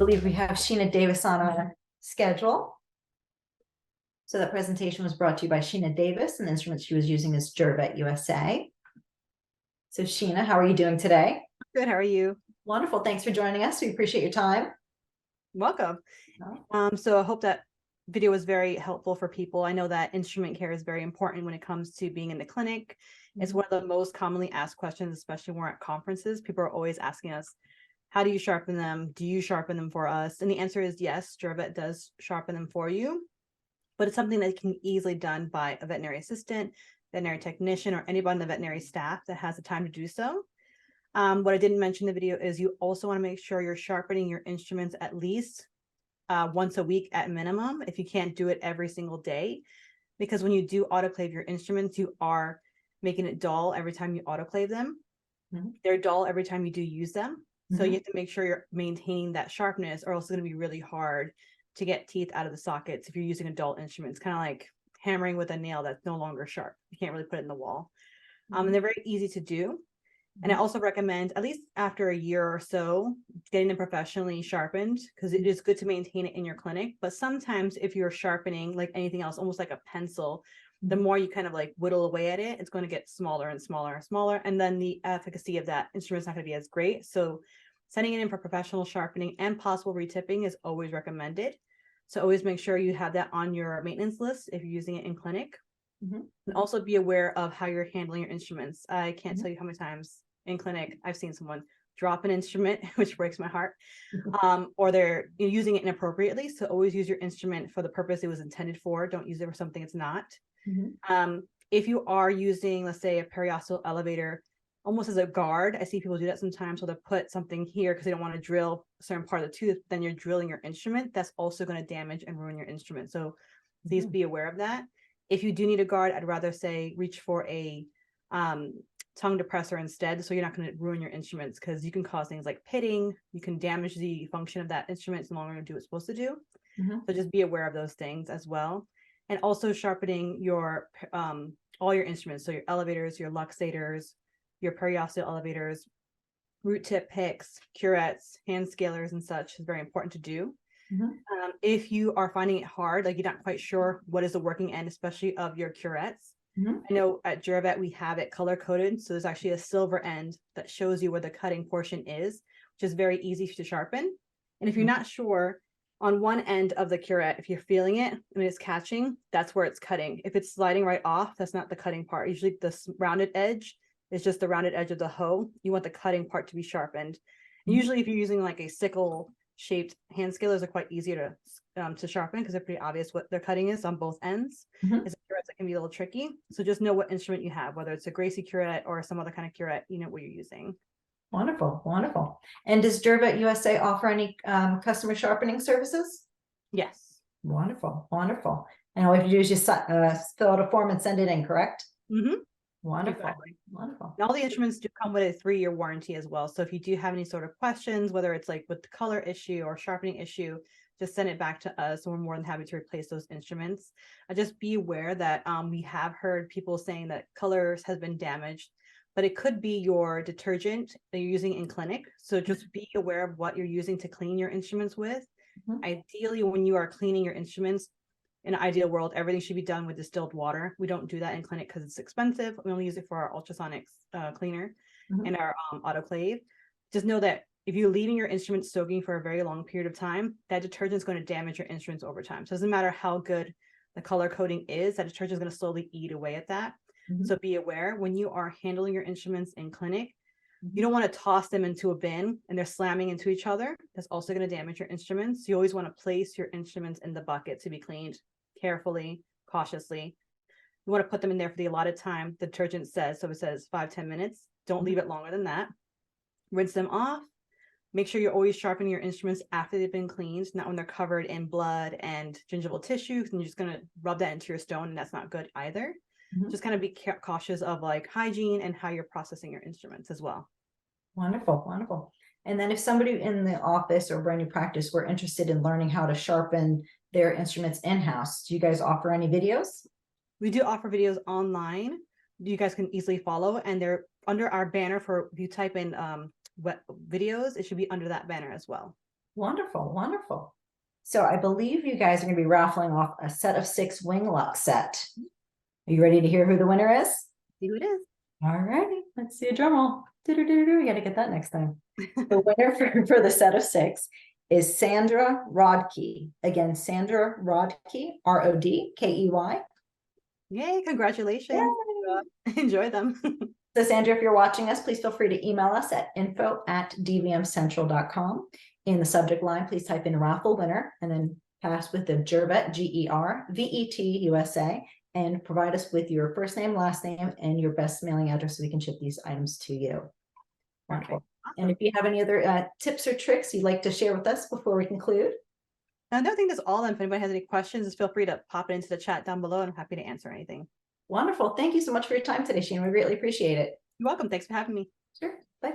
believe we have Sheena Davis on our schedule. So that presentation was brought to you by Sheena Davis, and the instrument she was using is Gervet USA. So Sheena, how are you doing today? Good, how are you? Wonderful, thanks for joining us. We appreciate your time. Welcome. So I hope that video was very helpful for people. I know that instrument care is very important when it comes to being in the clinic. It's one of the most commonly asked questions, especially when we're at conferences. People are always asking us, how do you sharpen them? Do you sharpen them for us? And the answer is yes, Gervet does sharpen them for you, but it's something that can easily done by a veterinary assistant, veterinary technician, or anybody on the veterinary staff that has the time to do so. What I didn't mention in the video is you also want to make sure you're sharpening your instruments at least once a week at minimum, if you can't do it every single day, because when you do autoclave your instruments, you are making it dull every time you autoclave them. They're dull every time you do use them. So you have to make sure you're maintaining that sharpness, or else it's going to be really hard to get teeth out of the sockets if you're using a dull instrument. It's kind of like hammering with a nail that's no longer sharp. You can't really put it in the wall. And they're very easy to do. And I also recommend, at least after a year or so, getting them professionally sharpened, because it is good to maintain it in your clinic. But sometimes if you're sharpening like anything else, almost like a pencil, the more you kind of like whittle away at it, it's going to get smaller and smaller and smaller. And then the efficacy of that instrument is not going to be as great. So sending it in for professional sharpening and possible retipping is always recommended. So always make sure you have that on your maintenance list if you're using it in clinic. And also be aware of how you're handling your instruments. I can't tell you how many times in clinic I've seen someone drop an instrument, which breaks my heart, or they're using it inappropriately. So always use your instrument for the purpose it was intended for. Don't use it for something it's not. If you are using, let's say, a periosteal elevator almost as a guard, I see people do that sometimes. So they'll put something here because they don't want to drill a certain part of the tooth, then you're drilling your instrument. That's also going to damage and ruin your instrument. So please be aware of that. If you do need a guard, I'd rather say reach for a tongue depressor instead, so you're not going to ruin your instruments, because you can cause things like pitting. You can damage the function of that instrument. It's no longer going to do what it's supposed to do. So just be aware of those things as well. And also sharpening your all your instruments, so your elevators, your luxators, your periosteal elevators, root tip picks, curettes, hand scalers, and such is very important to do. If you are finding it hard, like you're not quite sure what is the working end, especially of your curettes, I know at Gervet we have it color coded, so there's actually a silver end that shows you where the cutting portion is, which is very easy to sharpen. And if you're not sure, on one end of the curette, if you're feeling it and it's catching, that's where it's cutting. If it's sliding right off, that's not the cutting part. Usually the rounded edge is just the rounded edge of the hoe. You want the cutting part to be sharpened. And usually if you're using like a sickle shaped hand scalers, are quite easier to sharpen because they're pretty obvious what their cutting is on both ends. As a curette, it can be a little tricky. So just know what instrument you have, whether it's a Gracie curette or some other kind of curette, you know what you're using. Wonderful, wonderful. And does Gervet USA offer any customer sharpening services? Yes. Wonderful, wonderful. And all you have to do is just fill out a form and send it in, correct? Wonderful, Exactly. wonderful. And all the instruments do come with a 3-year warranty as well. So if you do have any sort of questions, whether it's like with the color issue or sharpening issue, just send it back to us. So we're more than happy to replace those instruments. Just be aware that we have heard people saying that colors has been damaged, but it could be your detergent that you're using in clinic. So just be aware of what you're using to clean your instruments with. Ideally, when you are cleaning your instruments, in an ideal world, everything should be done with distilled water. We don't do that in clinic because it's expensive. We only use it for our ultrasonic cleaner and our autoclave. Just know that if you're leaving your instruments soaking for a very long period of time, that detergent is going to damage your instruments over time. So it doesn't matter how good the color coding is, that detergent is going to slowly eat away at that. So be aware when you are handling your instruments in clinic, you don't want to toss them into a bin and they're slamming into each other. That's also going to damage your instruments. You always want to place your instruments in the bucket to be cleaned carefully, cautiously. You want to put them in there for the allotted time the detergent says. So it says 5-10 minutes. Don't leave it longer than that. Rinse them off. Make sure you're always sharpening your instruments after they've been cleaned, not when they're covered in blood and gingival tissue, and you're just going to rub that into your stone, and that's not good either. Just kind of be cautious of like hygiene and how you're processing your instruments as well. Wonderful, wonderful. And then if somebody in the office or brand new practice were interested in learning how to sharpen their instruments in-house, do you guys offer any videos? We do offer videos online. You guys can easily follow, and they're under our banner for, if you type in videos, it should be under that banner as well. Wonderful, wonderful. So I believe you guys are going to be raffling off a set of 6 wing luck set. Are you ready to hear who the winner is? See who it is. All righty, let's see a drum roll. We got to get that next time. The winner for the set of 6 is Sandra Rodkey. Again, Sandra Rodkey, Rodkey. Yay, congratulations. Enjoy them. So Sandra, if you're watching us, please feel free to email us at info@dvmcentral.com. In the subject line, please type in raffle winner and then pass with the GERVET, GERVET USA, and provide us with your first name, last name, and your best mailing address so we can ship these items to you. Wonderful. Awesome. And if you have any other tips or tricks you'd like to share with us before we conclude? No, I think that's all. If anybody has any questions, just feel free to pop it into the chat down below, and I'm happy to answer anything. Wonderful. Thank you so much for your time today, Sheena. We greatly appreciate it. You're welcome. Thanks for having me. Sure. Bye.